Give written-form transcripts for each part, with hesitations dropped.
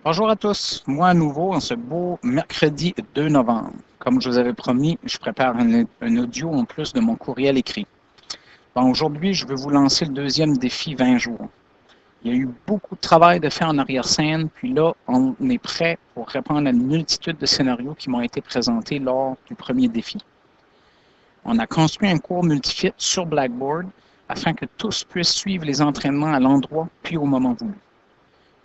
Bonjour à tous, moi à nouveau en ce beau mercredi 2 novembre. Comme je vous avais promis, je prépare un audio en plus de mon courriel écrit. Bon, aujourd'hui, je vais vous lancer le deuxième défi 20 jours. Il y a eu beaucoup de travail de fait en arrière-scène, puis là, on est prêt pour répondre à une multitude de scénarios qui m'ont été présentés lors du premier défi. On a construit un cours multifit sur Blackboard afin que tous puissent suivre les entraînements à l'endroit puis au moment voulu.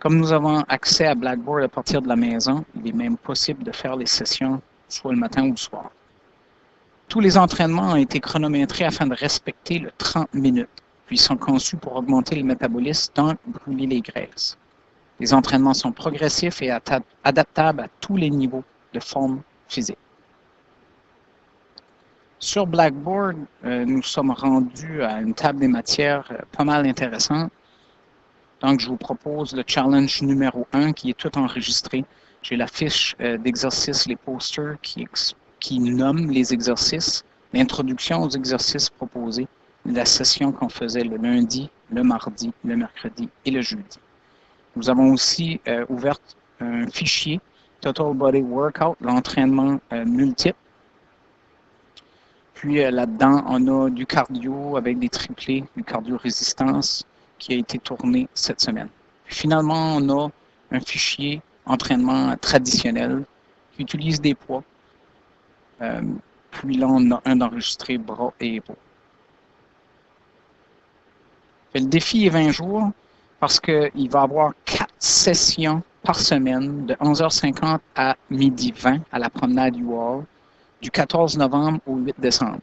Comme nous avons accès à Blackboard à partir de la maison, il est même possible de faire les sessions soit le matin ou le soir. Tous les entraînements ont été chronométrés afin de respecter le 30 minutes, puis sont conçus pour augmenter le métabolisme sans brûler les graisses. Les entraînements sont progressifs et adaptables à tous les niveaux de forme physique. Sur Blackboard, nous sommes rendus à une table des matières pas mal intéressante. Donc, je vous propose le challenge numéro 1 qui est tout enregistré. J'ai la fiche d'exercice, les posters qui nomment les exercices, l'introduction aux exercices proposés, la session qu'on faisait le lundi, le mardi, le mercredi et le jeudi. Nous avons aussi ouvert un fichier Total Body Workout, l'entraînement multiple. Puis là-dedans, on a du cardio avec des triplés, du cardio-résistance qui a été tourné cette semaine. Puis finalement, on a un fichier entraînement traditionnel qui utilise des poids. Puis là, on a un enregistré bras et épaules. Le défi est 20 jours parce qu'il va y avoir 4 sessions par semaine de 11h50 à 12h20 à la promenade UR du 14 novembre au 8 décembre.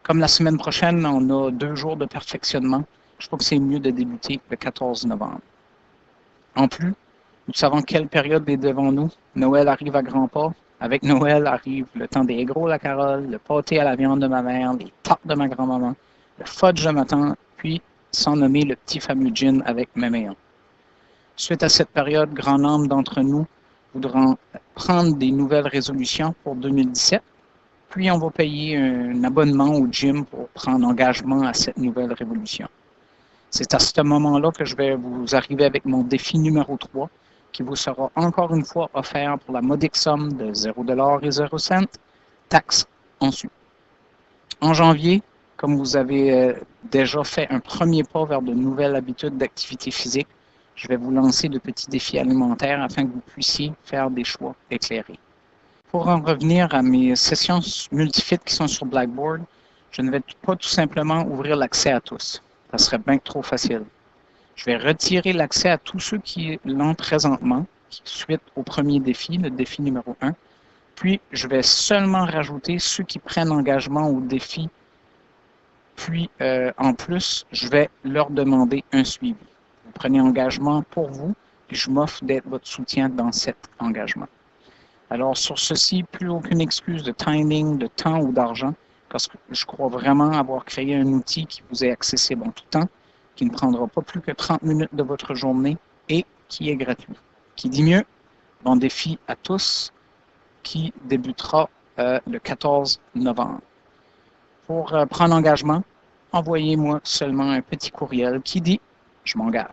Comme la semaine prochaine, on a 2 jours de perfectionnement. Je trouve que c'est mieux de débuter le 14 novembre. En plus, nous savons quelle période est devant nous. Noël arrive à grands pas. Avec Noël arrive le temps des gros la Carole, le pâté à la viande de ma mère, les tartes de ma grand-maman, le fudge de ma tante, puis sans nommer le petit fameux gin avec méméon. Suite à cette période, grand nombre d'entre nous voudront prendre des nouvelles résolutions pour 2017. Puis on va payer un abonnement au gym pour prendre engagement à cette nouvelle révolution. C'est à ce moment-là que je vais vous arriver avec mon défi numéro 3, qui vous sera encore une fois offert pour la modique somme de 0$ et 0 cents, taxes en su. En janvier, comme vous avez déjà fait un premier pas vers de nouvelles habitudes d'activité physique, je vais vous lancer de petits défis alimentaires afin que vous puissiez faire des choix éclairés. Pour en revenir à mes sessions multifit qui sont sur Blackboard, je ne vais pas tout simplement ouvrir l'accès à tous. Ça serait bien trop facile. Je vais retirer l'accès à tous ceux qui l'ont présentement, suite au premier défi, le défi numéro 1. Puis, je vais seulement rajouter ceux qui prennent engagement au défi. Puis, en plus, je vais leur demander un suivi. Vous prenez engagement pour vous, puis je m'offre d'être votre soutien dans cet engagement. Alors, sur ceci, plus aucune excuse de timing, de temps ou d'argent, parce que je crois vraiment avoir créé un outil qui vous est accessible en tout temps, qui ne prendra pas plus que 30 minutes de votre journée et qui est gratuit. Qui dit mieux? Bon défi à tous, qui débutera le 14 novembre. Pour prendre engagement, envoyez-moi seulement un petit courriel qui dit « Je m'engage ».